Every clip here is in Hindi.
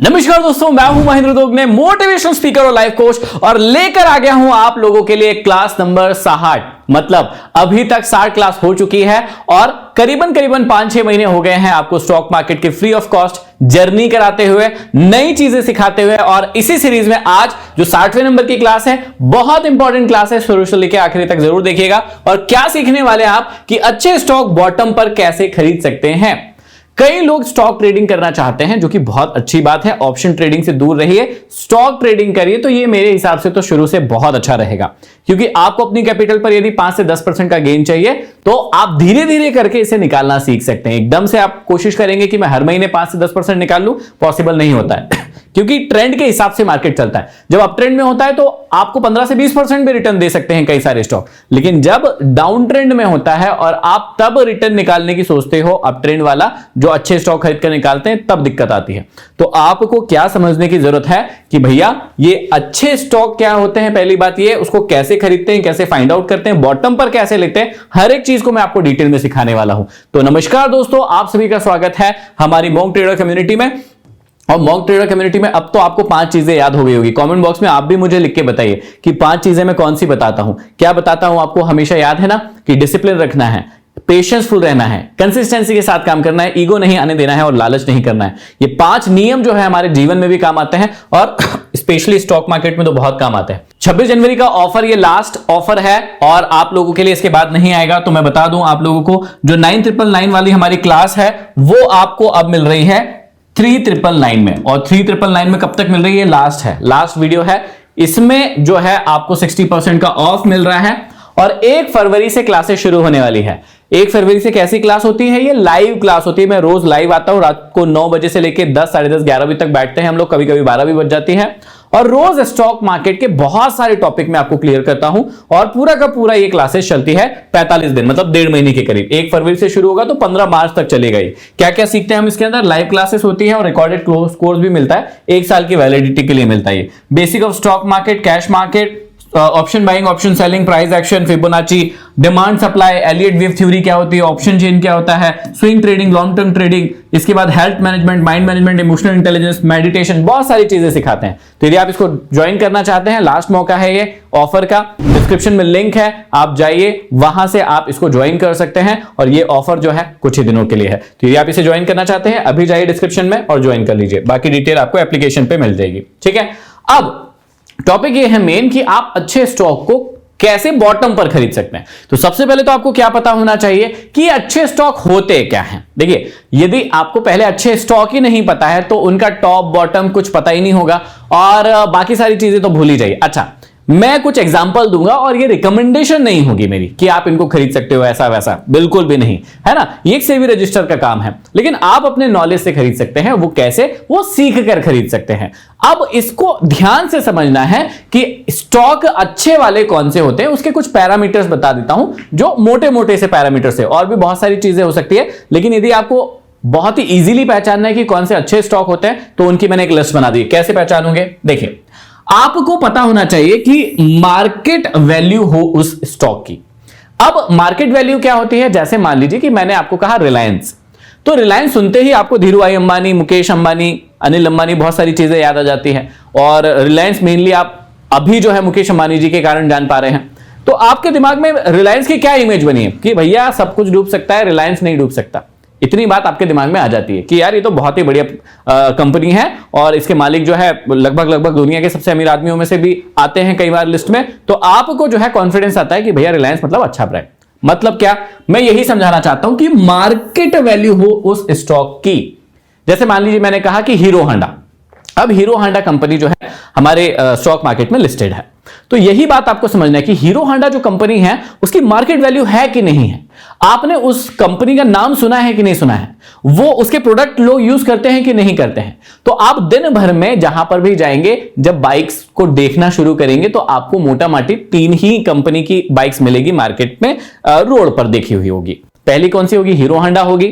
नमस्कार दोस्तों, मैं हूं महेंद्र दोगने, मोटिवेशनल स्पीकर और लाइफ कोच, और लेकर आ गया हूं आप लोगों के लिए क्लास नंबर 60। मतलब अभी तक 60 क्लास हो चुकी है और करीबन 5-6 महीने हो गए हैं आपको स्टॉक मार्केट की फ्री ऑफ कॉस्ट जर्नी कराते हुए, नई चीजें सिखाते हुए। और इसी सीरीज में आज जो 60वें नंबर की क्लास है, बहुत इंपॉर्टेंट क्लास है, शुरू से लेकर आखिरी तक जरूर देखिएगा। और क्या सीखने वाले आप कि अच्छे स्टॉक बॉटम पर कैसे खरीद सकते हैं। कई लोग स्टॉक ट्रेडिंग करना चाहते हैं, जो कि बहुत अच्छी बात है। ऑप्शन ट्रेडिंग से दूर रहिए, स्टॉक ट्रेडिंग करिए, तो ये मेरे हिसाब से तो शुरू से बहुत अच्छा रहेगा। क्योंकि आपको अपनी कैपिटल पर यदि 5 से 10% का गेन चाहिए, तो आप धीरे धीरे करके इसे निकालना सीख सकते हैं। एकदम से आप कोशिश करेंगे कि मैं हर महीने 5 से 10% निकाल लूं, पॉसिबल नहीं होता है। क्योंकि ट्रेंड के हिसाब से मार्केट चलता है। जब अप ट्रेंड में होता है तो आपको 15 से 20% भी रिटर्न दे सकते हैं कई सारे स्टॉक, लेकिन जब डाउन ट्रेंड में होता है और आप तब रिटर्न निकालने की सोचते हो, अप ट्रेंड वाला जो अच्छे स्टॉक खरीद कर निकालते हैं, तब दिक्कत आती है। तो आपको क्या समझने की जरूरत है कि भैया ये अच्छे स्टॉक क्या होते हैं। पहली बात ये, उसको कैसे खरीदते हैं, कैसे फाइंड आउट करते हैं, बॉटम पर कैसे लेते हैं, हर एक चीज को मैं आपको डिटेल में सिखाने वाला हूं। तो नमस्कार दोस्तों, आप सभी का स्वागत है हमारी मॉक ट्रेडर कम्युनिटी में। और मॉक ट्रेडर कम्युनिटी में अब तो आपको 5 चीजें याद हो गई होगी। कमेंट बॉक्स में आप भी मुझे लिख के बताइए कि 5 चीजें मैं कौन सी बताता हूं। क्या बताता हूं आपको हमेशा याद है ना, कि डिसिप्लिन रखना है, पेशेंसफुल रहना है, कंसिस्टेंसी के साथ काम करना है, ईगो नहीं आने देना है और लालच नहीं करना है। ये 5 नियम जो है हमारे जीवन में भी काम आते हैं और स्पेशली स्टॉक मार्केट में तो बहुत काम आते हैं। 26 जनवरी का ऑफर, ये लास्ट ऑफर है और आप लोगों के लिए इसके बाद नहीं आएगा। तो मैं बता दूं आप लोगों को, जो 9999 वाली हमारी क्लास है वो आपको अब मिल रही है 3999 में। और 3999 में कब तक मिल रही है? लास्ट है, लास्ट वीडियो है। इसमें जो है आपको 60% का ऑफ मिल रहा है और 1 फरवरी से क्लासेस शुरू होने वाली है। 1 फरवरी से कैसी क्लास होती है? ये लाइव क्लास होती है। मैं रोज लाइव आता हूं, रात को 9 बजे से लेकर 10, साढ़े 10, 11 बजे तक बैठते हैं हम लोग, कभी कभी 12 भी बज जाती है। और रोज स्टॉक मार्केट के बहुत सारे टॉपिक में आपको क्लियर करता हूं और पूरा का पूरा ये क्लासेस चलती है 45 दिन, मतलब 1.5 महीने के करीब। 1 फरवरी से शुरू होगा तो 15 मार्च तक चलेगा। क्या क्या सीखते हैं हम इसके अंदर? लाइव क्लासेस होती है और रिकॉर्डेड कोर्स भी मिलता है, 1 साल की वैलिडिटी के लिए मिलता है। Basic of stock market, cash market, option buying, option selling, price action, Fibonacci, demand supply, Elliott wave theory क्या होती है, ऑप्शन चेन क्या होता है, swing trading, long term trading, इसके बाद health management, mind management, emotional intelligence, meditation, बहुत सारी चीजें सिखाते हैं। तो यदि आप इसको ज्वाइन करना चाहते हैं, लास्ट मौका है ये ऑफर का। डिस्क्रिप्शन में लिंक है, आप जाइए, वहां से आप इसको ज्वाइन कर सकते हैं और ये ऑफर जो है कुछ ही दिनों के लिए है। तो यदि आप इसे ज्वाइन करना चाहते हैं, अभी जाइए डिस्क्रिप्शन में और ज्वाइन कर लीजिए। बाकी डिटेल आपको एप्लीकेशन पे मिल जाएगी, ठीक है। अब टॉपिक ये है मेन कि आप अच्छे स्टॉक को कैसे बॉटम पर खरीद सकते हैं। तो सबसे पहले तो आपको क्या पता होना चाहिए कि अच्छे स्टॉक होते क्या हैं। देखिए, यदि आपको पहले अच्छे स्टॉक ही नहीं पता है तो उनका टॉप बॉटम कुछ पता ही नहीं होगा और बाकी सारी चीजें तो भूल ही जाइए। अच्छा, मैं कुछ एग्जांपल दूंगा और ये रिकमेंडेशन नहीं होगी मेरी कि आप इनको खरीद सकते हो ऐसा वैसा, बिल्कुल भी नहीं, है ना। ये एक सेबी रजिस्टर का काम है, लेकिन आप अपने नॉलेज से खरीद सकते हैं। वो कैसे? वो सीख कर खरीद सकते हैं। अब इसको ध्यान से समझना है कि स्टॉक अच्छे वाले कौन से होते हैं। उसके कुछ पैरामीटर्स बता देता हूं, जो मोटे मोटे से पैरामीटर्स है, और भी बहुत सारी चीजें हो सकती है, लेकिन यदि आपको बहुत ही इजीली पहचानना है कि कौन से अच्छे स्टॉक होते हैं तो उनकी मैंने एक लिस्ट बना दी। कैसे पहचानोगे? देखिए, आपको पता होना चाहिए कि मार्केट वैल्यू हो उस स्टॉक की। अब मार्केट वैल्यू क्या होती है? जैसे मान लीजिए कि मैंने आपको कहा रिलायंस, तो रिलायंस सुनते ही आपको धीरूभाई अंबानी, मुकेश अंबानी, अनिल अंबानी, बहुत सारी चीजें याद आ जाती हैं। और रिलायंस मेनली आप अभी जो है मुकेश अंबानी जी के कारण जान पा रहे हैं। तो आपके दिमाग में रिलायंस की क्या इमेज बनी है कि भैया सब कुछ डूब सकता है, रिलायंस नहीं डूब सकता। इतनी बात आपके दिमाग में आ जाती है कि यार ये तो बहुत ही बढ़िया कंपनी है और इसके मालिक जो है लगभग दुनिया के सबसे अमीर आदमियों में से भी आते हैं कई बार लिस्ट में। तो आपको जो है कॉन्फिडेंस आता है कि भैया रिलायंस मतलब अच्छा ब्रांड। मतलब क्या? मैं यही समझाना चाहता हूं कि मार्केट वैल्यू हो उस स्टॉक की। जैसे मान लीजिए मैंने कहा कि हीरो होंडा। अब हीरो होंडा कंपनी जो है हमारे स्टॉक मार्केट में लिस्टेड है। तो यही बात आपको समझना है कि हीरो होंडा जो कंपनी है उसकी मार्केट वैल्यू है कि नहीं है। आपने उस कंपनी का नाम सुना है कि नहीं सुना है, वो उसके प्रोडक्ट लोग यूज करते हैं कि नहीं करते हैं। तो आप दिन भर में जहां पर भी जाएंगे, जब बाइक्स को देखना शुरू करेंगे तो आपको मोटा माटी 3 ही कंपनी की बाइक्स मिलेगी मार्केट में, रोड पर देखी हुई होगी। पहली कौन सी होगी? हीरो होंडा होगी,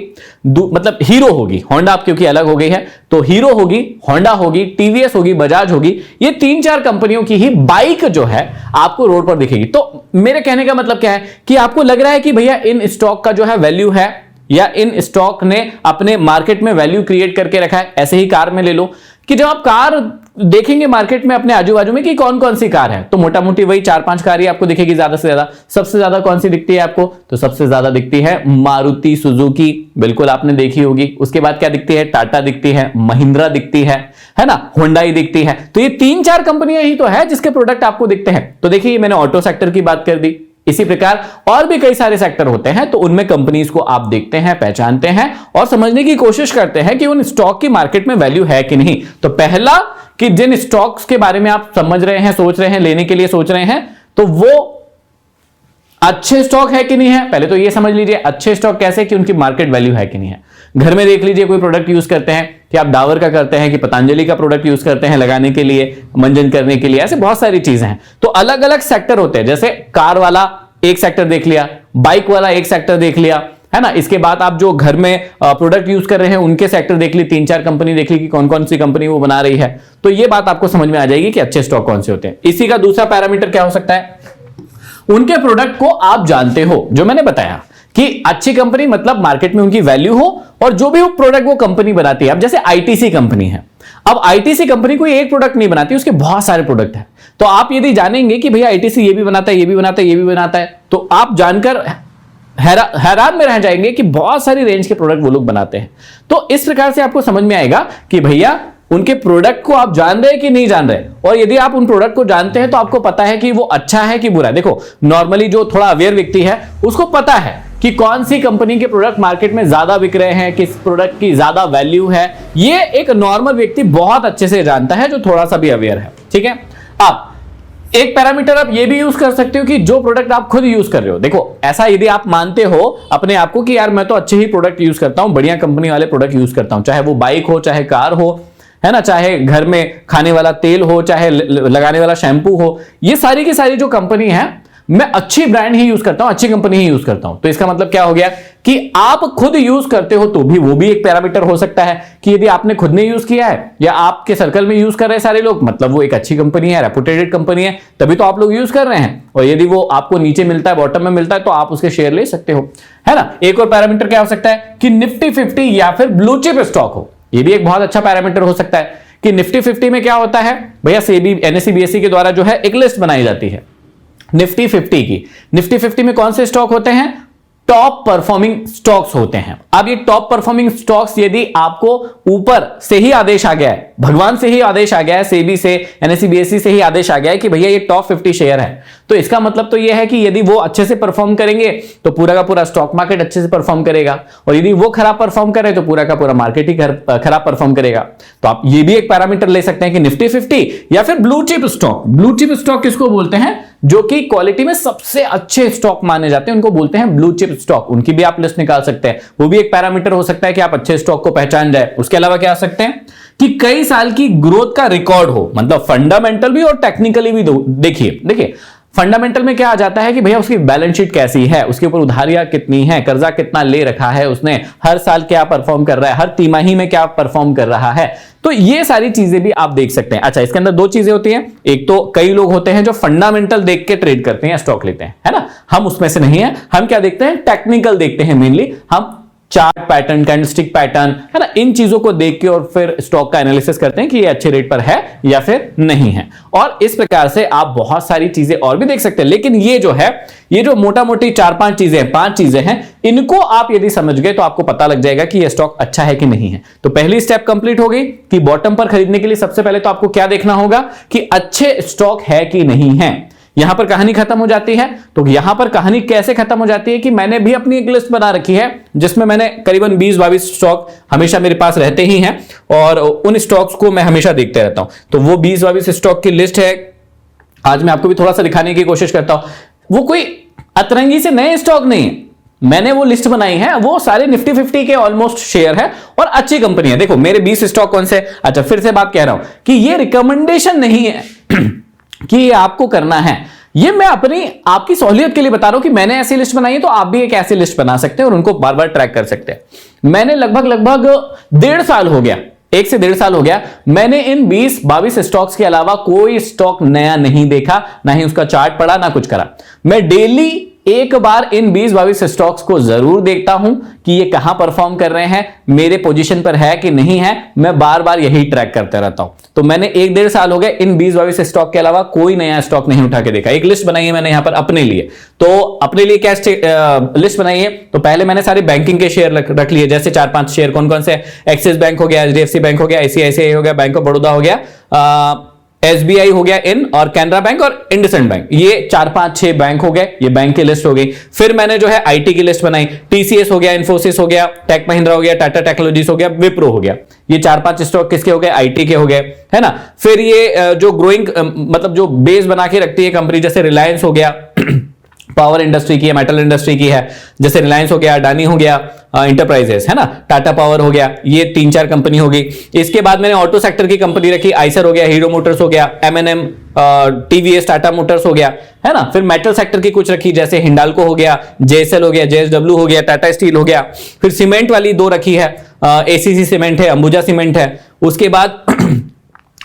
मतलब हीरो होगी, होंडा अब क्योंकि अलग हो गई है तो हीरो होगी, होंडा होगी, टीवीएस होगी, बजाज होगी। ये 3-4 कंपनियों की ही बाइक जो है आपको रोड पर दिखेगी। तो मेरे कहने का मतलब क्या है कि आपको लग रहा है कि भैया इन स्टॉक का जो है वैल्यू है, या इन स्टॉक ने अपने मार्केट में वैल्यू क्रिएट करके रखा है। ऐसे ही कार में ले लो कि जब आप कार देखेंगे मार्केट में अपने आजू बाजू में कि कौन कौन सी कार है, तो मोटा मोटी वही 4-5 कार ही आपको दिखेगी ज्यादा से ज्यादा। सबसे ज्यादा कौन सी दिखती है आपको? तो सबसे ज्यादा दिखती है मारुति सुजुकी, बिल्कुल आपने देखी होगी। उसके बाद क्या दिखती है? टाटा दिखती है, महिंद्रा दिखती है ना, होंडाई दिखती है। तो ये 3-4 कंपनियां ही तो है जिसके प्रोडक्ट आपको दिखते हैं। तो देखिए मैंने ऑटो सेक्टर की बात कर दी, इसी प्रकार और भी कई सारे सेक्टर होते हैं। तो उनमें कंपनीज को आप देखते हैं, पहचानते हैं और समझने की कोशिश करते हैं कि उन स्टॉक की मार्केट में वैल्यू है कि नहीं। तो पहला कि जिन स्टॉक्स के बारे में आप समझ रहे हैं, सोच रहे हैं, लेने के लिए सोच रहे हैं, तो वो अच्छे स्टॉक है कि नहीं है। पहले तो ये समझ लीजिए अच्छे स्टॉक कैसे, कि उनकी मार्केट वैल्यू है कि नहीं है। घर में देख लीजिए कोई प्रोडक्ट यूज करते हैं कि आप डाबर का करते हैं कि पतंजलि का प्रोडक्ट यूज करते हैं लगाने के लिए, मंजन करने के लिए, ऐसे बहुत सारी चीजें हैं। तो अलग अलग सेक्टर होते हैं, जैसे कार वाला एक सेक्टर देख लिया, बाइक वाला एक सेक्टर देख लिया, है ना। इसके बाद आप जो घर में प्रोडक्ट यूज कर रहे हैं उनके सेक्टर देख ली, 3-4 कंपनी देख ली कि कौन कौन सी कंपनी वो बना रही है। तो ये बात आपको समझ में आ जाएगी कि अच्छे स्टॉक कौन से होते हैं। इसी का दूसरा पैरामीटर क्या हो सकता है? उनके प्रोडक्ट को आप जानते हो, जो मैंने बताया कि अच्छी कंपनी मतलब मार्केट में उनकी वैल्यू हो और जो भी वो प्रोडक्ट वो कंपनी बनाती है। अब जैसे आईटीसी कंपनी है, अब आईटीसी कंपनी कोई एक प्रोडक्ट नहीं बनाती, उसके बहुत सारे प्रोडक्ट हैं। तो आप यदि जानेंगे कि भैया आईटीसी ये भी बनाता है, ये भी बनाता है, ये भी बनाता है, तो आप जानकर हैरान में रह जाएंगे कि बहुत सारी रेंज के प्रोडक्ट वो लोग बनाते हैं। तो इस प्रकार से आपको समझ में आएगा कि भैया उनके प्रोडक्ट को आप जान रहे हैं कि नहीं जान रहे। और यदि आप उन प्रोडक्ट को जानते हैं तो आपको पता है कि वो अच्छा है कि बुरा है। देखो नॉर्मली जो थोड़ा अवेयर व्यक्ति है उसको पता है कि कौन सी कंपनी के प्रोडक्ट मार्केट में ज्यादा बिक रहे हैं, किस प्रोडक्ट की ज्यादा वैल्यू है। ये एक नॉर्मल व्यक्ति बहुत अच्छे से जानता है जो थोड़ा सा भी अवेयर है, ठीक है। अब एक पैरामीटर आप ये भी यूज कर सकते हो कि जो प्रोडक्ट आप खुद यूज कर रहे हो। देखो ऐसा यदि आप मानते हो अपने आप को कि यार मैं तो अच्छे ही प्रोडक्ट यूज करता हूं, बढ़िया कंपनी वाले प्रोडक्ट यूज करता हूं, चाहे वो बाइक हो, चाहे कार हो, है ना, चाहे घर में खाने वाला तेल हो, चाहे लगाने वाला शैंपू हो, ये सारी की सारी जो कंपनी है मैं अच्छी ब्रांड ही यूज करता हूं, अच्छी कंपनी ही यूज करता हूं। तो इसका मतलब क्या हो गया कि आप खुद यूज करते हो तो भी वो भी एक पैरामीटर हो सकता है कि यदि आपने खुद ने यूज किया है या आपके सर्कल में यूज कर रहे हैं सारे लोग, मतलब वो एक अच्छी कंपनी है, रेपुटेटेड कंपनी है, तभी तो आप लोग यूज कर रहे हैं। और यदि वो आपको नीचे मिलता है, बॉटम में मिलता है, तो आप उसके शेयर ले सकते हो, है ना। एक और पैरामीटर क्या हो सकता है कि निफ्टी 50 या फिर ब्लू चिप स्टॉक हो। ये भी एक बहुत अच्छा पैरामीटर हो सकता है कि निफ्टी 50 में क्या होता है भैया, सेबी एनएसई बीएसई के द्वारा जो है एक लिस्ट बनाई जाती है निफ्टी 50 की। निफ्टी 50 में कौन से स्टॉक होते हैं? टॉप परफॉर्मिंग स्टॉक्स होते हैं। अब ये टॉप परफॉर्मिंग स्टॉक्स यदि आपको ऊपर से ही आदेश आ गया है, भगवान से ही आदेश आ गया है, सेबी से, एनएसई बीएसई से ही आदेश आ गया है कि भैया ये टॉप 50 शेयर है, तो इसका मतलब तो ये है कि यदि वो अच्छे से परफॉर्म करेंगे तो पूरा का पूरा स्टॉक मार्केट अच्छे से परफॉर्म करेगा, और यदि वो खराब परफॉर्म करे तो पूरा का पूरा मार्केट ही खराब परफॉर्म करेगा। तो आप ये भी एक पैरामीटर ले सकते हैं कि निफ्टी 50 या फिर blue chip stock. Blue chip stock किसको बोलते हैं? जो कि क्वालिटी में सबसे अच्छे स्टॉक माने जाते हैं उनको बोलते हैं ब्लू चिप स्टॉक। उनकी भी आप लिस्ट निकाल सकते हैं, वो भी एक पैरामीटर हो सकता है कि आप अच्छे स्टॉक को पहचान जाए। उसके अलावा क्या आ सकते हैं कि कई साल की ग्रोथ का रिकॉर्ड हो, मतलब फंडामेंटल भी और टेक्निकली भी। देखिए फंडामेंटल में क्या आ जाता है कि भैया उसकी बैलेंस शीट कैसी है, उसके ऊपर उधारियां कितनी है, कर्जा कितना ले रखा है उसने, हर साल क्या परफॉर्म कर रहा है, हर तिमाही में क्या परफॉर्म कर रहा है। तो ये सारी चीजें भी आप देख सकते हैं। अच्छा, इसके अंदर दो चीजें होती हैं। एक तो कई लोग होते हैं जो फंडामेंटल देख के ट्रेड करते हैं, स्टॉक लेते हैं, है ना। हम उसमें से नहीं है। हम क्या देखते हैं? टेक्निकल देखते हैं मेनली। हम चार्ट पैटर्न, कैंडलस्टिक पैटर्न, है ना, इन चीजों को देख के और फिर स्टॉक का एनालिसिस करते हैं कि ये अच्छे रेट पर है या फिर नहीं है। और इस प्रकार से आप बहुत सारी चीजें और भी देख सकते हैं। लेकिन ये जो है, ये जो मोटा मोटी 4-5 चीजें हैं, 5 चीजें हैं, इनको आप यदि समझ गए तो आपको पता लग जाएगा कि ये स्टॉक अच्छा है कि नहीं है। तो पहली स्टेप कंप्लीट हो गई कि बॉटम पर खरीदने के लिए सबसे पहले तो आपको क्या देखना होगा कि अच्छे स्टॉक है कि नहीं है। यहां पर कहानी खत्म हो जाती है। तो यहां पर कहानी कैसे खत्म हो जाती है कि मैंने भी अपनी एक लिस्ट बना रखी है जिसमें मैंने करीबन 20-22 स्टॉक हमेशा मेरे पास रहते ही हैं और उन स्टॉक्स को मैं हमेशा देखते रहता हूं। तो वो 20-22 स्टॉक की लिस्ट है। आज मैं आपको भी थोड़ा सा दिखाने की कोशिश करता हूं। वो कोई अतरंगी से नए स्टॉक नहीं है, मैंने वो लिस्ट बनाई है, वो सारे निफ्टी 50 के ऑलमोस्ट शेयर है और अच्छी कंपनी है। देखो मेरे 20 स्टॉक कौन से। अच्छा, फिर से बात कह रहा हूं कि ये रिकमेंडेशन नहीं है कि ये आपको करना है, ये मैं अपनी आपकी सहूलियत के लिए बता रहा हूं कि मैंने ऐसी लिस्ट बनाई है, तो आप भी एक ऐसी लिस्ट बना सकते हैं और उनको बार बार ट्रैक कर सकते हैं। मैंने लगभग 1.5 साल हो गया, 1 से 1.5 साल हो गया, मैंने इन 20-22 स्टॉक्स के अलावा कोई स्टॉक नया नहीं देखा, ना ही उसका चार्ट पढ़ा, ना कुछ करा। मैं डेली एक बार इन 20-22 स्टॉक्स को जरूर देखता हूं कि ये कहां परफॉर्म कर रहे हैं, मेरे पोजीशन पर है कि नहीं है। मैं बार बार यही ट्रैक करते रहता हूं। तो मैंने 1-1.5 साल हो गए इन 20-22 स्टॉक के अलावा कोई नया स्टॉक नहीं उठा के देखा। एक लिस्ट बनाई है मैंने यहां पर अपने लिए। तो अपने लिए क्या लिस्ट बनाई है, तो पहले मैंने सारे बैंकिंग के शेयर रख लिए, जैसे 4-5 शेयर कौन कौन से, एक्सिस बैंक हो गया, एचडीएफसी बैंक हो गया, आईसीआईसीआई हो गया, बैंक ऑफ बड़ौदा हो गया, एसबीआई हो गया इन, और कैनरा बैंक और इंडसइंड बैंक। ये 4-5-6 बैंक हो गए, ये बैंक की लिस्ट हो गई। फिर मैंने जो है आईटी की लिस्ट बनाई, टीसीएस हो गया, इन्फोसिस हो गया, टेक महिंद्रा हो गया, टाटा टेक्नोलॉजीज हो गया, विप्रो हो गया। ये 4-5 स्टॉक किसके हो गए, आईटी के हो गए, है ना। फिर ये जो ग्रोइंग मतलब जो बेस बना के रखती है कंपनी, जैसे रिलायंस हो गया, पावर इंडस्ट्री की है, मेटल इंडस्ट्री की है, जैसे रिलायंस हो गया, अडानी हो गया, इंटरप्राइजेस है ना, टाटा पावर हो गया, ये 3-4 कंपनी होगी। इसके बाद मैंने ऑटो सेक्टर की कंपनी रखी, आइसर हो गया, हीरो मोटर्स हो गया, एमएनएम, टीवीएस, टाटा मोटर्स हो गया, है ना। फिर मेटल सेक्टर की कुछ रखी, जैसे हिंडाल्को हो गया, जेएसएल हो गया, जेएसडब्ल्यू हो गया, टाटा स्टील हो गया। फिर सीमेंट वाली 2 रखी है, एसीसी सीमेंट है, अंबुजा सीमेंट है। उसके बाद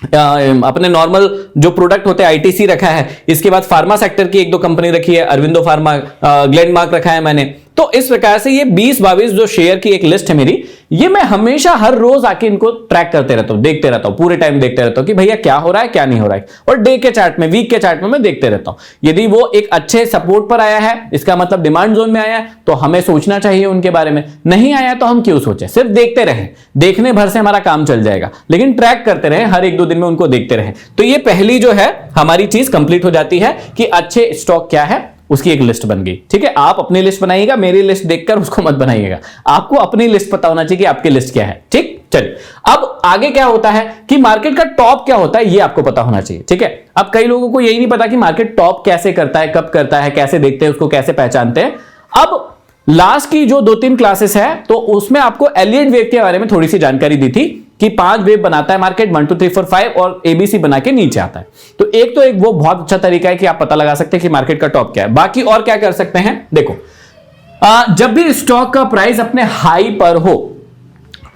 अपने नॉर्मल जो प्रोडक्ट होते हैं आईटीसी रखा है। इसके बाद फार्मा सेक्टर की 1-2 कंपनी रखी है, अरविंदो फार्मा, ग्लेनमार्क रखा है मैंने। तो इस प्रकार से ये 20-22 जो शेयर की एक लिस्ट है मेरी, ये मैं हमेशा हर रोज आके इनको ट्रैक करते रहता हूं, देखते रहता हूं, पूरे टाइम देखते रहता हूं कि भैया क्या हो रहा है क्या नहीं हो रहा है। और डे के चार्ट में, वीक के चार्ट में मैं देखते रहता हूं। यदि वो एक अच्छे सपोर्ट पर आया है, इसका मतलब डिमांड जोन में आया है, तो हमें सोचना चाहिए उनके बारे में। नहीं आया तो हम क्यों सोचें, सिर्फ देखते रहें, देखने भर से हमारा काम चल जाएगा। लेकिन ट्रैक करते रहें, हर 1-2 दिन में उनको देखते रहें। तो ये पहली जो है हमारी चीज कंप्लीट हो जाती है कि अच्छे स्टॉक क्या है, उसकी एक लिस्ट बन गई। ठीक है, आप अपनी लिस्ट बनाइएगा, मेरी लिस्ट देखकर उसको मत बनाइएगा। आपको अपनी लिस्ट पता होना चाहिए कि आपकी लिस्ट क्या है। ठीक, चलिए अब आगे क्या होता है कि मार्केट का टॉप क्या होता है, ये आपको पता होना चाहिए। ठीक है, अब कई लोगों को यही नहीं पता कि मार्केट टॉप कैसे करता है, कब करता है, कैसे देखते हैं उसको, कैसे पहचानते हैं। अब लास्ट की जो 2-3 क्लासेस है, तो उसमें आपको एलियट वेव के बारे में थोड़ी सी जानकारी दी थी कि 5 वेव बनाता है मार्केट, 1 2 3 4 5 और एबीसी बना के नीचे आता है। तो एक वो बहुत अच्छा तरीका है कि आप पता लगा सकते हैं कि मार्केट का टॉप क्या है। बाकी और क्या कर सकते हैं, देखो जब भी स्टॉक का प्राइस अपने हाई पर हो,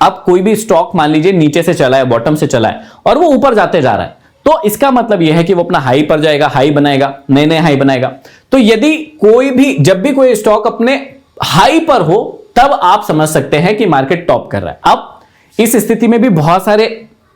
अब कोई भी स्टॉक मान लीजिए नीचे से चला है, बॉटम से चला है और वो ऊपर जाते जा रहा है, तो इसका मतलब यह है कि वो अपना हाई पर जाएगा, हाई बनाएगा, नए नए हाई बनाएगा। तो यदि कोई भी, जब भी कोई स्टॉक अपने हाई पर हो, तब आप समझ सकते हैं कि मार्केट टॉप कर रहा है। अब इस स्थिति में भी बहुत सारे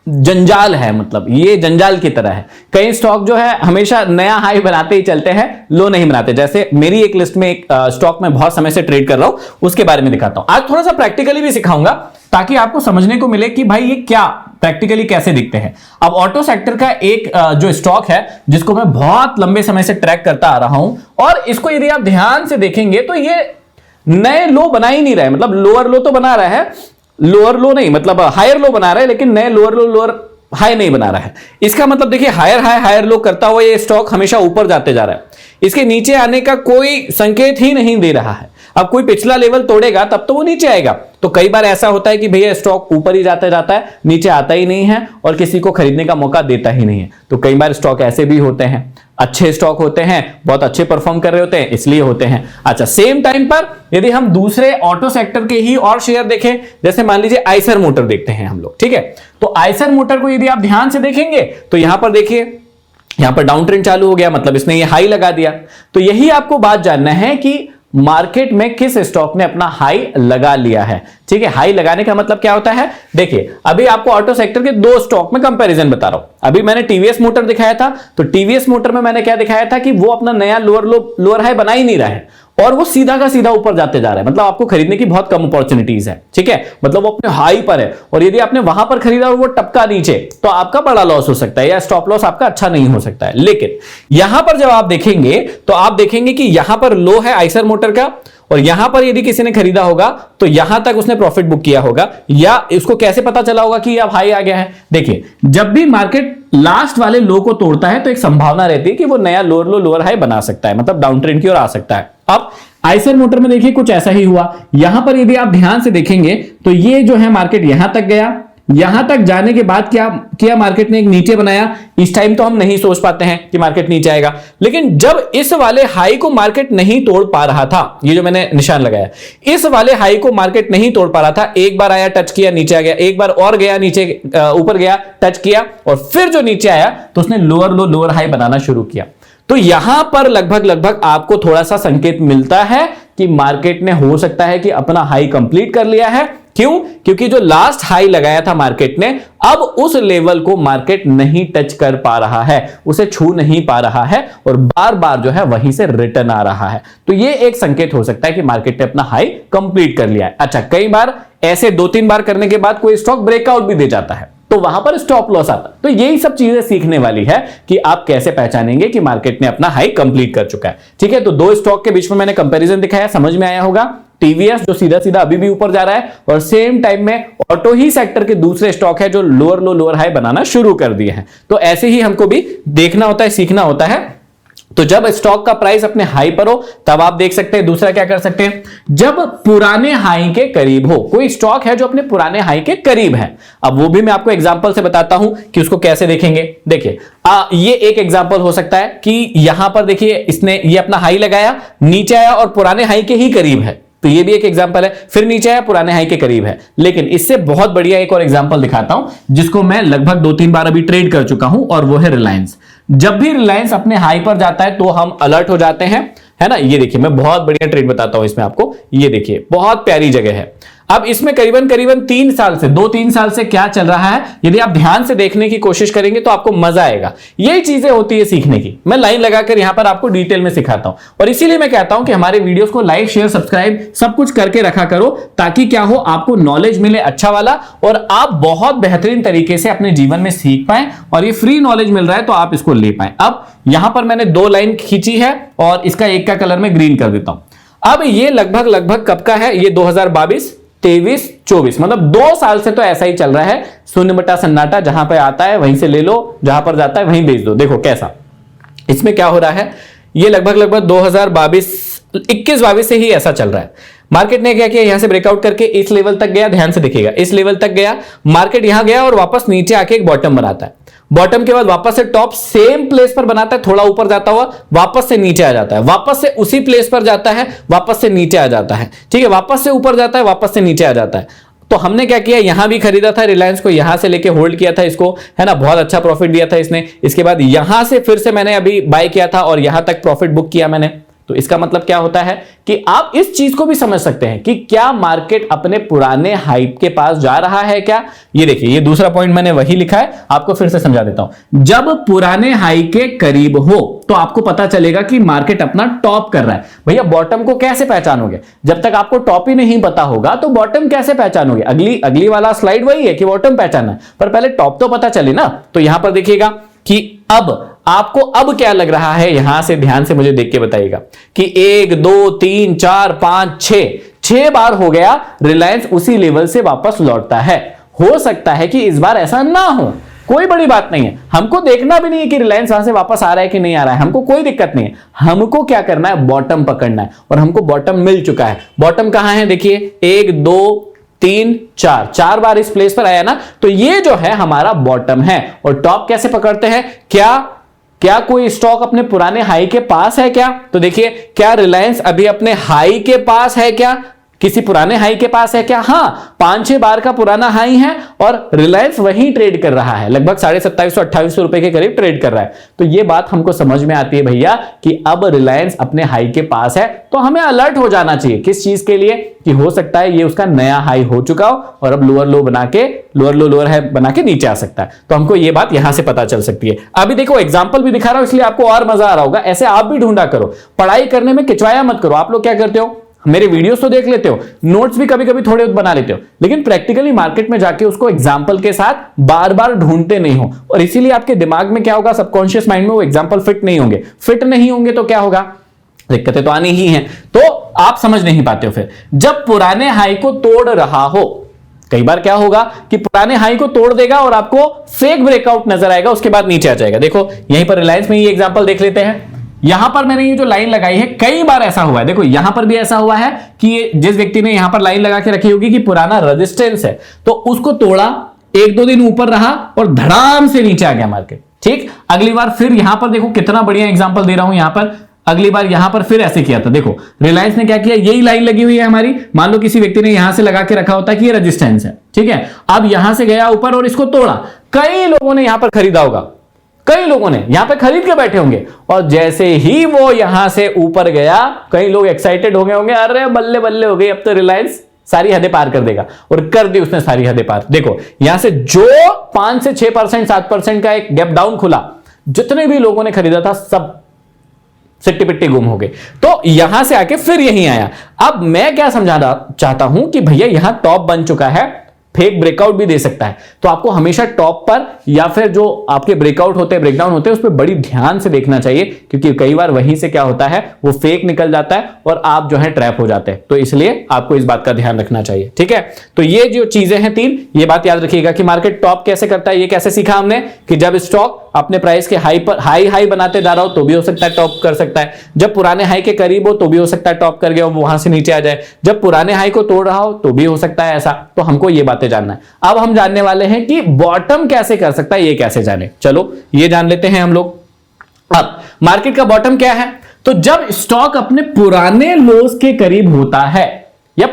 जंजाल है, मतलब ये जंजाल की तरह है। कई स्टॉक जो है हमेशा नया हाई बनाते ही चलते हैं, लो नहीं बनाते। जैसे मेरी एक लिस्ट में एक स्टॉक में बहुत समय से ट्रेड कर रहा हूं, उसके बारे में दिखाता हूं। आज थोड़ा सा प्रैक्टिकली भी सिखाऊंगा ताकि आपको समझने को मिले कि भाई ये क्या प्रैक्टिकली कैसे दिखते हैं। अब ऑटो सेक्टर का एक जो स्टॉक है जिसको मैं बहुत लंबे समय से ट्रैक करता आ रहा हूं, और इसको यदि आप ध्यान से देखेंगे तो ये नए लो बना ही नहीं रहा है। मतलब लोअर लो तो बना रहा है, लोअर लो नहीं, मतलब हायर लो बना रहा है, लेकिन नए लोअर लो लोअर हाई नहीं बना रहा है। इसका मतलब देखिए, हायर हाई हायर लो करता हुआ ये स्टॉक हमेशा ऊपर जाते जा रहा है, इसके नीचे आने का कोई संकेत ही नहीं दे रहा है। अब कोई पिछला लेवल तोड़ेगा तब तो वो नीचे आएगा। तो कई बार ऐसा होता है कि भैया स्टॉक ऊपर ही जाता है, नीचे आता ही नहीं है और किसी को खरीदने का मौका देता ही नहीं है। तो कई बार स्टॉक ऐसे भी होते हैं, अच्छे स्टॉक होते हैं, बहुत अच्छे परफॉर्म कर रहे होते हैं, इसलिए होते हैं। अच्छा, सेम टाइम पर यदि हम दूसरे ऑटो सेक्टर के ही और शेयर देखें, जैसे मान लीजिए आइसर मोटर देखते हैं हम लोग, ठीक है। तो आइसर मोटर को यदि आप ध्यान से देखेंगे तो यहां पर देखिए, यहां पर डाउन ट्रेंड चालू हो गया, मतलब इसने ये हाई लगा दिया। तो यही आपको बात जानना है कि मार्केट में किस स्टॉक ने अपना हाई लगा लिया है। ठीक है, हाई लगाने का मतलब क्या होता है, देखिए अभी आपको ऑटो सेक्टर के 2 स्टॉक में कंपैरिजन बता रहा हूं। अभी मैंने टीवीएस मोटर दिखाया था, तो टीवीएस मोटर में मैंने क्या दिखाया था कि वो अपना नया लोअर हाई बना ही नहीं रहा है और वो सीधा का सीधा ऊपर जाते जा रहा है। मतलब आपको खरीदने की बहुत कम अपॉर्चुनिटीज है। ठीक है, मतलब वो अपने हाई पर है और यदि आपने वहां पर खरीदा और वो टपका नीचे, तो आपका बड़ा लॉस हो सकता है या स्टॉप लॉस आपका अच्छा नहीं हो सकता है। लेकिन यहां पर जब आप देखेंगे तो आप देखेंगे कि यहां पर लो है आइसर मोटर का, और यहां पर यदि किसी ने खरीदा होगा तो यहां तक उसने प्रॉफिट बुक किया होगा, या इसको कैसे पता चला होगा कि अब हाई आ गया है। देखिए, जब भी मार्केट लास्ट वाले लो को तोड़ता है तो एक संभावना रहती है कि वो नया लोअर लो लोअर हाई बना सकता है, मतलब डाउन ट्रेंड की ओर आ सकता है। अब आइसर मोटर में देखिए कुछ ऐसा ही हुआ। यहां पर यदि आप ध्यान से देखेंगे तो ये जो है मार्केट यहां तक गया, यहां तक जाने के बाद क्या किया मार्केट ने, एक नीचे बनाया। इस टाइम तो हम नहीं सोच पाते हैं कि मार्केट नीचे आएगा, लेकिन जब इस वाले हाई को मार्केट नहीं तोड़ पा रहा था, ये जो मैंने निशान लगाया, इस वाले हाई को मार्केट नहीं तोड़ पा रहा था, एक बार आया टच किया नीचे आ गया, एक बार और गया नीचे ऊपर गया टच किया, और फिर जो नीचे आया तो उसने लोअर लो लोअर हाई बनाना शुरू किया। तो यहां पर लगभग लगभग आपको थोड़ा सा संकेत मिलता है कि मार्केट ने हो सकता है कि अपना हाई कंप्लीट कर लिया है। क्यों? क्योंकि जो लास्ट हाई लगाया था मार्केट ने, अब उस लेवल को मार्केट नहीं टच कर पा रहा है, उसे छू नहीं पा रहा है और बार बार जो है वहीं से रिटर्न आ रहा है। तो ये एक संकेत हो सकता है कि मार्केट ने अपना हाई कंप्लीट कर लिया है। अच्छा, कई बार ऐसे 2-3 बार करने के बाद कोई स्टॉक ब्रेकआउट भी दे जाता है, तो वहां पर स्टॉप लॉस आता है। तो यही सब चीजें सीखने वाली है कि आप कैसे पहचानेंगे कि मार्केट ने अपना हाई कंप्लीट कर चुका है। ठीक है, तो 2 स्टॉक के बीच में मैंने कंपैरिजन दिखाया, समझ में आया होगा। टीवीएस जो सीधा सीधा अभी भी ऊपर जा रहा है और सेम टाइम में ऑटो ही सेक्टर के दूसरे स्टॉक है जो लोअर लो लोअर हाई बनाना शुरू कर दिए हैं। तो ऐसे ही हमको भी देखना होता है, सीखना होता है। तो जब स्टॉक का प्राइस अपने हाई पर हो तब आप देख सकते हैं। दूसरा क्या कर सकते हैं, जब पुराने हाई के करीब हो, कोई स्टॉक है जो अपने पुराने हाई के करीब है। अब वो भी मैं आपको एग्जांपल से बताता हूं कि उसको कैसे देखेंगे। देखिए, ये एक एग्जांपल हो सकता है कि यहां पर देखिए इसने ये अपना हाई लगाया, नीचे आया और पुराने हाई के ही करीब है, तो ये भी एक एग्जांपल है। फिर नीचे आया, पुराने हाई के करीब है। लेकिन इससे बहुत बढ़िया एक और एग्जांपल दिखाता हूं जिसको मैं लगभग 2-3 बार अभी ट्रेड कर चुका हूं, और वो है रिलायंस। जब भी रिलायंस अपने हाई पर जाता है तो हम अलर्ट हो जाते हैं, है ना। ये देखिए, मैं बहुत बढ़िया ट्रेड बताता हूं इसमें आपको। ये देखिए, बहुत प्यारी जगह है। अब इसमें करीबन करीबन 3 साल से 2-3 साल से क्या चल रहा है, यदि आप ध्यान से देखने की कोशिश करेंगे तो आपको मजा आएगा। यही चीजें होती है सीखने की। मैं लाइन लगाकर यहां पर आपको डिटेल में सिखाता हूं, और इसीलिए मैं कहता हूं कि हमारे वीडियोस को लाइक शेयर सब्सक्राइब सब कुछ करके रखा करो, ताकि क्या हो, आपको नॉलेज मिले अच्छा वाला, और आप बहुत बेहतरीन तरीके से अपने जीवन में सीख पाए। और ये फ्री नॉलेज मिल रहा है तो आप इसको ले पाए। अब यहां पर मैंने 2 लाइन खींची है और इसका एक का कलर में ग्रीन कर देता हूं। अब ये लगभग लगभग कब का है, ये 2022 23 24, मतलब 2 साल से तो ऐसा ही चल रहा है। शून्य बटा सन्नाटा, जहां पे आता है वहीं से ले लो, जहां पर जाता है वहीं बेच दो। देखो कैसा इसमें क्या हो रहा है, ये लगभग लगभग 2021-22 से ही ऐसा चल रहा है। मार्केट ने क्या किया, यहां से ब्रेकआउट करके इस लेवल तक गया, ध्यान से देखिएगा, इस लेवल तक गया, मार्केट यहां गया और वापस नीचे आके एक बॉटम बनाता है। बॉटम के बाद वापस से टॉप सेम प्लेस पर बनाता है, थोड़ा ऊपर जाता हुआ वापस से नीचे आ जाता है, वापस से उसी प्लेस पर जाता है, वापस से नीचे आ जाता है। ठीक है, वापस से ऊपर जाता है, वापस से नीचे आ जाता है। तो हमने क्या किया, यहां भी खरीदा था रिलायंस को, यहां से लेके होल्ड किया था इसको, है ना, बहुत अच्छा प्रॉफिट दिया था इसने। इसके बाद यहां से फिर से मैंने अभी बाय किया था और यहां तक प्रॉफिट बुक किया मैंने। तो इसका मतलब क्या होता है कि आप इस चीज को भी समझ सकते हैं कि क्या मार्केट अपने पुराने हाइप के पास जा रहा है क्या। ये देखिए, ये दूसरा पॉइंट मैंने वही लिखा है, आपको फिर से समझा देता हूं। जब पुराने हाई के करीब हो तो आपको पता चलेगा कि मार्केट अपना टॉप कर रहा है। भैया बॉटम को कैसे पहचानोगे, जब तक आपको टॉप ही नहीं पता होगा तो बॉटम कैसे पहचानोगे। अगली वाला स्लाइड वही है कि बॉटम पहचानना है, पर पहले टॉप तो पता चले ना। तो यहां पर देखिएगा कि अब आपको अब क्या लग रहा है, यहां से ध्यान से मुझे देख के बताइएगा कि 1 2 3 4 5 6 बार हो गया रिलायंस उसी लेवल से वापस लौटता है। हो सकता है कि इस बार ऐसा ना हो, कोई बड़ी बात नहीं है। हमको देखना भी नहीं है कि रिलायंस वहां से वापस आ रहा है कि नहीं आ रहा है, हमको कोई दिक्कत नहीं है। हमको क्या करना है, बॉटम पकड़ना है, और हमको बॉटम मिल चुका है। बॉटम कहां है, देखिए 1 2 3 4 बार इस प्लेस पर आया ना, तो ये जो है हमारा बॉटम है। और टॉप कैसे पकड़ते हैं, क्या कोई स्टॉक अपने पुराने हाई के पास है क्या। तो देखिए, क्या रिलायंस अभी अपने हाई के पास है क्या, किसी पुराने हाई के पास है क्या। हाँ, 5-6 बार का पुराना हाई है और रिलायंस वहीं ट्रेड कर रहा है, लगभग 2750-2800 रुपए के करीब ट्रेड कर रहा है। तो ये बात हमको समझ में आती है भैया कि अब रिलायंस अपने हाई के पास है, तो हमें अलर्ट हो जाना चाहिए। किस चीज के लिए, कि हो सकता है ये उसका नया हाई हो चुका हो और अब लोअर लो बना के लोअर हाई बना के नीचे आ सकता है। तो हमको ये बात यहां से पता चल सकती है। अभी देखो एग्जांपल भी दिखा रहा हूं, इसलिए आपको और मजा आ रहा होगा। ऐसे आप भी ढूंढा करो, पढ़ाई करने में किचवाया मत करो। आप लोग क्या करते हो, मेरे वीडियोस तो देख लेते हो, नोट्स भी कभी कभी थोड़े बना लेते हो, लेकिन प्रैक्टिकली मार्केट में जाके उसको एग्जांपल के साथ बार बार ढूंढते नहीं हो, और इसीलिए आपके दिमाग में क्या होगा, सबकॉन्शियस माइंड में वो एग्जांपल फिट नहीं होंगे तो क्या होगा, दिक्कतें तो आनी ही हैं। तो आप समझ नहीं पाते हो। फिर जब पुराने हाई को तोड़ रहा हो, कई बार क्या होगा कि पुराने हाई को तोड़ देगा और आपको फेक ब्रेकआउट नजर आएगा, उसके बाद नीचे आ जाएगा। देखो यहीं पर रिलायंस में ये एग्जांपल देख लेते हैं। यहां पर मैंने ये जो लाइन लगाई है, कई बार ऐसा हुआ है। देखो यहां पर भी ऐसा हुआ है कि जिस व्यक्ति ने यहां पर लाइन लगा के रखी होगी कि पुराना रेजिस्टेंस है, तो उसको तोड़ा, 1-2 दिन ऊपर रहा और धड़ाम से नीचे आ गया मार्केट। ठीक, अगली बार फिर यहां पर देखो कितना बढ़िया एग्जांपल दे रहा हूं। यहां पर अगली बार यहां पर फिर ऐसे किया था। देखो रिलायंस ने क्या किया, यही लाइन लगी हुई है हमारी, मान लो किसी व्यक्ति ने यहां से लगा के रखा होता है कि ये रेजिस्टेंस है, ठीक है। अब यहां से गया ऊपर और इसको तोड़ा, कई लोगों ने यहां पर खरीदा होगा, कई लोगों ने यहां पे खरीद के बैठे होंगे और जैसे ही वो यहां से ऊपर गया, कई लोग एक्साइटेड हो गए होंगे, अरे बल्ले बल्ले हो गई, अब तो रिलायंस सारी हदें पार कर देगा, और कर दी उसने सारी हदें पार। देखो यहां से जो 5 से 6% 7% का एक गैप डाउन खुला, जितने भी लोगों ने खरीदा था सब सिट्टी पिट्टी गुम हो गए। तो यहां से आके फिर यहीं आया। अब मैं क्या समझाना चाहता हूं कि भैया यहां टॉप बन चुका है, फेक ब्रेकआउट भी दे सकता है, तो आपको हमेशा टॉप पर या फिर जो आपके ब्रेकआउट होते हैं, ब्रेकडाउन होते हैं, उस पर बड़ी ध्यान से देखना चाहिए, क्योंकि कई बार वहीं से क्या होता है, वो फेक निकल जाता है और आप जो है ट्रैप हो जाते हैं। तो इसलिए आपको इस बात का ध्यान रखना चाहिए, ठीक है। तो ये जो चीजें हैं 3, ये बात याद रखिएगा कि मार्केट टॉप कैसे करता है। ये कैसे सीखा हमने कि जब स्टॉक अपने प्राइस के हाई पर हाई बनाते जा रहा हो तो भी हो सकता है टॉप कर सकता है, जब पुराने हाई के करीब हो तो भी हो सकता है टॉप कर गया हो, वहां से नीचे आ जाए, जब पुराने हाई को तोड़ रहा हो तो भी हो सकता है ऐसा। तो हमको ये बातें जानना है। अब हम जानने वाले हैं कि बॉटम कैसे कर सकता है, ये कैसे जाने, चलो ये जान लेते हैं हम लोग। अब मार्केट का बॉटम क्या है, तो जब स्टॉक अपने पुराने लोज के करीब होता है, या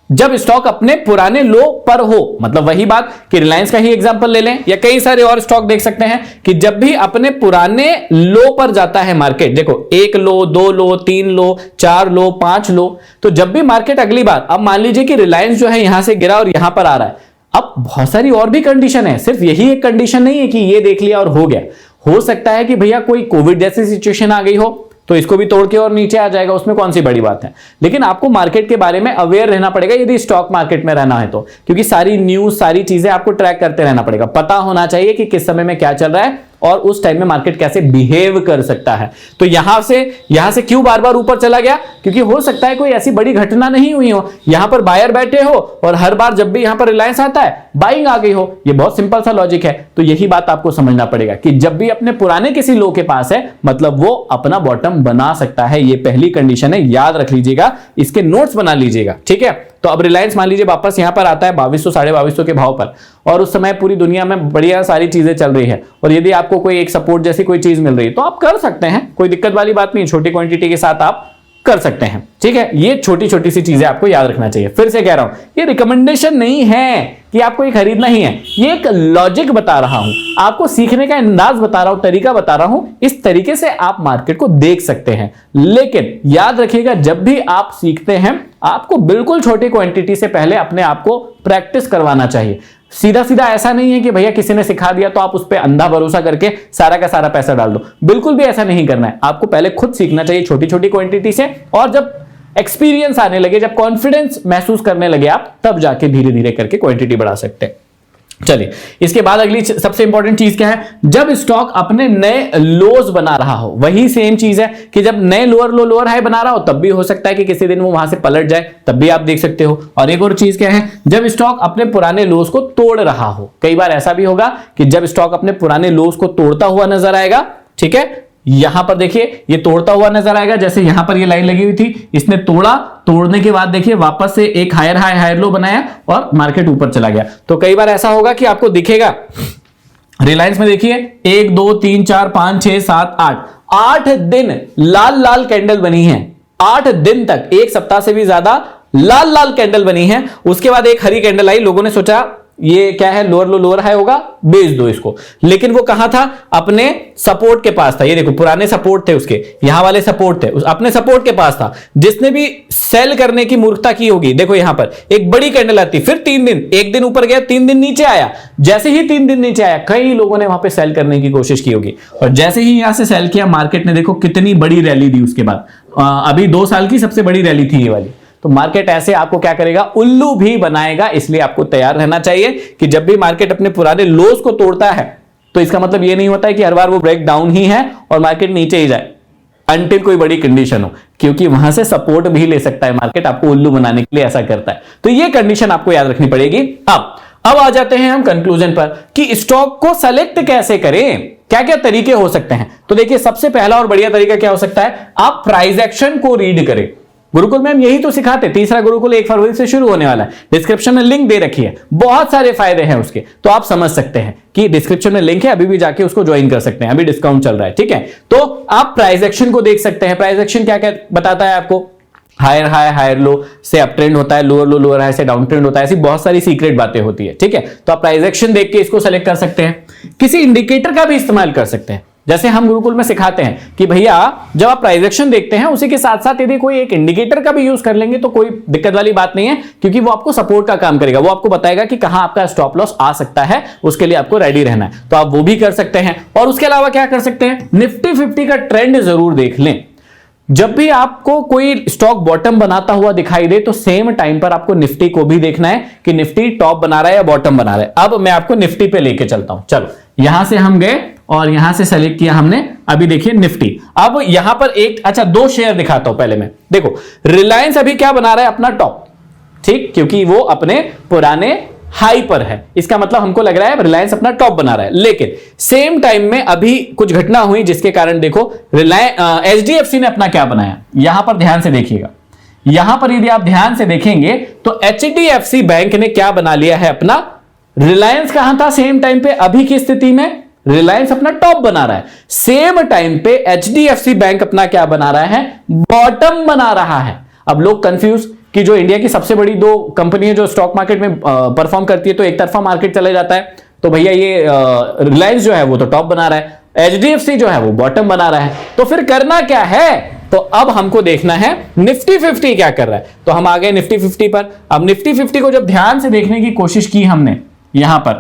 जब स्टॉक अपने पुराने लो पर हो, मतलब वही बात कि रिलायंस का ही एग्जांपल ले लें या कई सारे और स्टॉक देख सकते हैं कि जब भी अपने पुराने लो पर जाता है मार्केट, देखो 1 लो 2 लो 3 लो 4 लो 5 लो, तो जब भी मार्केट अगली बार, अब मान लीजिए कि रिलायंस जो है यहां से गिरा और यहां पर आ रहा है, अब बहुत सारी और भी कंडीशन है, सिर्फ यही एक कंडीशन नहीं है कि ये देख लिया और हो गया। हो सकता है कि भैया कोई कोविड जैसी सिचुएशन आ गई हो तो इसको भी तोड़ के और नीचे आ जाएगा, उसमें कौन सी बड़ी बात है। लेकिन आपको मार्केट के बारे में अवेयर रहना पड़ेगा यदि स्टॉक मार्केट में रहना है तो, क्योंकि सारी न्यूज सारी चीजें आपको ट्रैक करते रहना पड़ेगा, पता होना चाहिए कि किस समय में क्या चल रहा है और उस टाइम में मार्केट कैसे बिहेव कर सकता है। तो यहां से क्यों बार बार ऊपर चला गया, क्योंकि हो सकता है कोई ऐसी बड़ी घटना नहीं हुई हो, यहां पर बायर बैठे हो और हर बार जब भी यहां पर रिलायंस आता है बाइंग आ गई हो। ये बहुत सिंपल सा लॉजिक है। तो यही बात आपको समझना पड़ेगा कि जब भी अपने पुराने किसी लो के पास है, मतलब वो अपना बॉटम बना सकता है। ये पहली कंडीशन है, याद रख लीजिएगा, इसके नोट्स बना लीजिएगा, ठीक है। तो अब रिलायंस मान लीजिए वापस यहां पर आता है 2200 2250 के भाव पर, और उस समय पूरी दुनिया में बढ़िया सारी चीजें चल रही है, और यदि आपको कोई एक सपोर्ट जैसी कोई चीज मिल रही है तो आप कर सकते हैं, कोई दिक्कत वाली बात नहीं, छोटी क्वांटिटी के साथ आप कर सकते हैं, ठीक है। ये छोटी छोटी सी चीजें आपको याद रखना चाहिए। फिर से कह रहा हूं, ये रिकमेंडेशन नहीं है कि आपको ये खरीदना ही है, ये एक लॉजिक बता रहा हूं, आपको सीखने का अंदाज बता रहा हूं, तरीका बता रहा हूं। इस तरीके से आप मार्केट को देख सकते हैं। लेकिन याद रखिएगा, जब भी आप सीखते हैं आपको बिल्कुल छोटी क्वांटिटी से पहले अपने आप को प्रैक्टिस करवाना चाहिए। सीधा सीधा ऐसा नहीं है कि भैया किसी ने सिखा दिया तो आप उस पर अंधा भरोसा करके सारा का सारा पैसा डाल दो, बिल्कुल भी ऐसा नहीं करना है। आपको पहले खुद सीखना चाहिए छोटी छोटी क्वांटिटी से, और जब एक्सपीरियंस आने लगे, जब कॉन्फिडेंस महसूस करने लगे आप, तब जाके धीरे धीरे करके क्वांटिटी बढ़ा सकते हैं। चलिए, इसके बाद अगली सबसे इंपॉर्टेंट चीज क्या है, जब स्टॉक अपने नए लोज बना रहा हो। वही सेम चीज है कि जब नए लोअर लो लोअर हाई बना रहा हो तब भी हो सकता है कि किसी दिन वो वहां से पलट जाए, तब भी आप देख सकते हो। और एक और चीज क्या है, जब स्टॉक अपने पुराने लोज को तोड़ रहा हो। कई बार ऐसा भी होगा कि जब स्टॉक अपने पुराने लोज को तोड़ता हुआ नजर आएगा, ठीक है, यहां पर देखिए ये तोड़ता हुआ नजर आएगा, जैसे यहां पर ये लाइन लगी हुई थी, इसने तोड़ा, तोड़ने के बाद देखिए वापस से एक हायर हाई हायर लो बनाया और मार्केट ऊपर चला गया। तो कई बार ऐसा होगा कि आपको दिखेगा, रिलायंस में देखिए 1 2 3 4 5 6 7 8 दिन लाल लाल कैंडल बनी है, 8 दिन तक, एक सप्ताह से भी ज्यादा लाल लाल कैंडल बनी है। उसके बाद एक हरी कैंडल आई, लोगों ने सोचा ये क्या है, लोअर लो लोअर हाई होगा, बेच दो इसको। लेकिन वो कहां था, अपने सपोर्ट के पास था। ये देखो पुराने सपोर्ट थे उसके, यहां वाले सपोर्ट थे, अपने सपोर्ट के पास था। जिसने भी सेल करने की मूर्खता की होगी, देखो यहां पर एक बड़ी कैंडल आती, फिर 3 दिन, एक दिन ऊपर गया 3 दिन नीचे आया, जैसे ही 3 दिन नीचे आया कई लोगों ने वहां पे सेल करने की कोशिश की होगी, और जैसे ही यहां से सेल किया मार्केट ने देखो कितनी बड़ी रैली दी उसके बाद। अभी 2 साल की सबसे बड़ी रैली थी ये वाली। तो मार्केट ऐसे आपको क्या करेगा, उल्लू भी बनाएगा। इसलिए आपको तैयार रहना चाहिए कि जब भी मार्केट अपने पुराने लोज को तोड़ता है तो इसका मतलब ये नहीं होता है कि हर बार वो ब्रेक डाउन ही है और मार्केट नीचे ही जाए, अनटिल कोई बड़ी कंडीशन हो, क्योंकि वहां से सपोर्ट भी ले सकता है मार्केट, आपको उल्लू बनाने के लिए ऐसा करता है। तो ये कंडीशन आपको याद रखनी पड़ेगी। अब आ जाते हैं हम कंक्लूजन पर कि स्टॉक को सेलेक्ट कैसे करें, क्या क्या तरीके हो सकते हैं। तो देखिए सबसे पहला और बढ़िया तरीका क्या हो सकता है, आप प्राइस एक्शन को रीड करें। गुरुकुल में हम यही तो सिखाते, तीसरा गुरुकुल 1 फरवरी से शुरू होने वाला है, डिस्क्रिप्शन में लिंक दे रखी है, बहुत सारे फायदे हैं उसके, तो आप समझ सकते हैं कि डिस्क्रिप्शन में लिंक है, अभी भी जाके उसको ज्वाइन कर सकते हैं, अभी डिस्काउंट चल रहा है, ठीक है। तो आप प्राइस एक्शन को देख सकते हैं। प्राइस एक्शन क्या क्या बताता है आपको, हायर हाई हायर लो से अप ट्रेंड होता है, लोअर लो लोअर हाई से डाउन ट्रेंड होता है, ऐसी बहुत सारी सीक्रेट बातें होती है, ठीक है। तो आप प्राइस एक्शन देख के इसको सेलेक्ट कर सकते हैं। किसी इंडिकेटर का भी इस्तेमाल कर सकते हैं। जैसे हम गुरुकुल में सिखाते हैं कि भैया जब आप प्राइस एक्शन देखते हैं उसी के साथ साथ यदि कोई एक इंडिकेटर का भी यूज कर लेंगे तो कोई दिक्कत वाली बात नहीं है, क्योंकि वो आपको सपोर्ट का काम करेगा। वो आपको बताएगा कि कहां आपका स्टॉप लॉस आ सकता है, उसके लिए आपको रेडी रहना है। तो आप वो भी कर सकते हैं। और उसके अलावा क्या कर सकते हैं, निफ्टी 50 का ट्रेंड जरूर देख लें। जब भी आपको कोई स्टॉक बॉटम बनाता हुआ दिखाई दे तो सेम टाइम पर आपको निफ्टी को भी देखना है कि निफ्टी टॉप बना रहा है या बॉटम बना रहा है। अब मैं आपको निफ्टी पे लेके चलता हूं। चलो यहां से हम गए और यहां से सेलेक्ट किया हमने। अभी देखिए निफ्टी, अब यहां पर एक दो शेयर दिखाता हूं पहले मैं। देखो रिलायंस अभी क्या बना रहा है, अपना टॉप, ठीक, क्योंकि वो अपने पुराने हाई पर है। इसका मतलब हमको लग रहा है रिलायंस अपना टॉप बना रहा है। लेकिन सेम टाइम में अभी कुछ घटना हुई जिसके कारण देखो रिलायंस एचडीएफसी ने अपना क्या बनाया, यहां पर ध्यान से देखिएगा। यहां पर यदि आप ध्यान से देखेंगे तो एचडीएफसी बैंक ने क्या बना लिया है अपना, रिलायंस कहां था सेम टाइम पे, अभी की स्थिति में रिलायंस अपना टॉप बना रहा है। सेम टाइम पे एचडीएफसी बैंक अपना क्या बना रहा है, बॉटम बना रहा है। अब लोग कंफ्यूज कि जो इंडिया की सबसे बड़ी दो कंपनी है जो स्टॉक मार्केट में परफॉर्म करती है तो एक तरफा मार्केट चले जाता है। तो भैया ये रिलायंस जो है वो तो टॉप बना रहा है, एचडीएफसी जो है वो बॉटम बना रहा है। तो फिर करना क्या है, तो अब हमको देखना है निफ्टी 50 क्या कर रहा है। तो हम आ गए निफ्टी 50 पर। अब निफ्टी 50 को जब ध्यान से देखने की कोशिश की हमने यहां पर,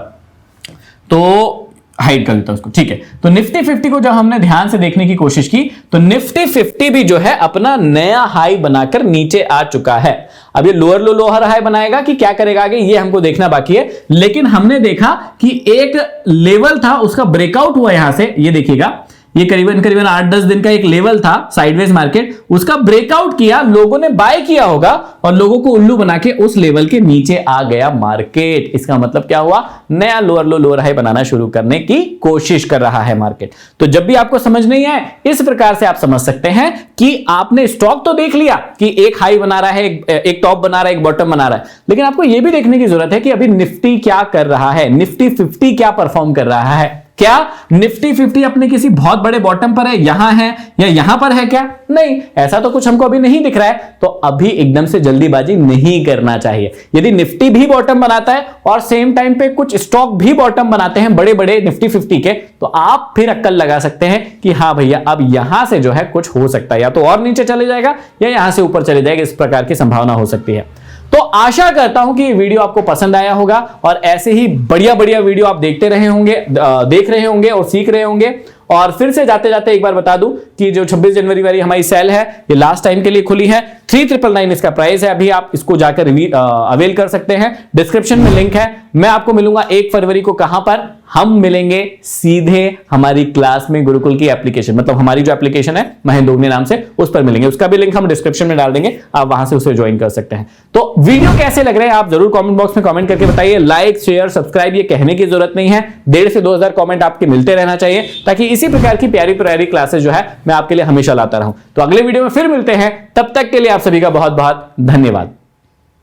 तो हाइड कर देता उसको, ठीक है। तो निफ्टी 50 को जब हमने ध्यान से देखने की कोशिश की तो निफ्टी 50 भी जो है अपना नया हाई बनाकर नीचे आ चुका है। अब ये लोअर हाई बनाएगा कि क्या करेगा आगे, ये हमको देखना बाकी है। लेकिन हमने देखा कि एक लेवल था उसका ब्रेकआउट हुआ यहां से, ये देखिएगा, ये करीबन 8-10 दिन का एक लेवल था साइडवेज मार्केट, उसका ब्रेकआउट किया, लोगों ने बाय किया होगा और लोगों को उल्लू बना के उस लेवल के नीचे आ गया मार्केट। इसका मतलब क्या हुआ, नया लोअर हाई बनाना शुरू करने की कोशिश कर रहा है मार्केट। तो जब भी आपको समझ नहीं आए इस प्रकार से आप समझ सकते हैं कि आपने स्टॉक तो देख लिया कि एक हाई बना रहा है, एक टॉप बना रहा है, एक बॉटम बना रहा है, लेकिन आपको यह भी देखने की जरूरत है कि अभी निफ्टी क्या कर रहा है, निफ्टी 50 क्या परफॉर्म कर रहा है। क्या निफ्टी 50 अपने किसी बहुत बड़े बॉटम पर है, यहां है या यहां पर है क्या, नहीं, ऐसा तो कुछ हमको अभी नहीं दिख रहा है। तो अभी एकदम से जल्दीबाजी नहीं करना चाहिए। यदि निफ्टी भी बॉटम बनाता है और सेम टाइम पे कुछ स्टॉक भी बॉटम बनाते हैं बड़े बड़े निफ्टी 50 के, तो आप फिर अक्कल लगा सकते हैं कि हाँ भैया अब यहां से जो है कुछ हो सकता है, या तो और नीचे चले जाएगा या यहां से ऊपर चले जाएगा, इस प्रकार की संभावना हो सकती है। तो आशा करता हूं कि ये वीडियो आपको पसंद आया होगा और ऐसे ही बढ़िया बढ़िया वीडियो आप देख रहे होंगे और सीख रहे होंगे। और फिर से जाते जाते एक बार बता दूं कि जो 26 जनवरी वाली हमारी सेल है ये लास्ट टाइम के लिए खुली है। 3999 इसका प्राइस है, अभी आप इसको जाकर अवेल कर सकते हैं। डिस्क्रिप्शन में लिंक है। मैं आपको मिलूंगा 1 फरवरी को। कहां पर, हम मिलेंगे सीधे हमारी क्लास में, गुरुकुल की एप्लीकेशन, मतलब हमारी जो एप्लीकेशन है महेंद्र दोगने नाम से, उस पर मिलेंगे। उसका भी लिंक हम डिस्क्रिप्शन में डाल देंगे, आप वहां से उसे ज्वाइन कर सकते हैं। तो वीडियो कैसे लग रहे हैं आप जरूर कमेंट बॉक्स में कमेंट करके बताइए। लाइक शेयर सब्सक्राइब ये कहने की जरूरत नहीं है, 1,500 से 2,000 कमेंट आपके मिलते रहना चाहिए, ताकि इसी प्रकार की प्यारी प्यारी क्लासेस जो है मैं आपके लिए हमेशा लाता रहूं। तो अगले वीडियो में फिर मिलते हैं, तब तक के लिए आप सभी का बहुत बहुत धन्यवाद।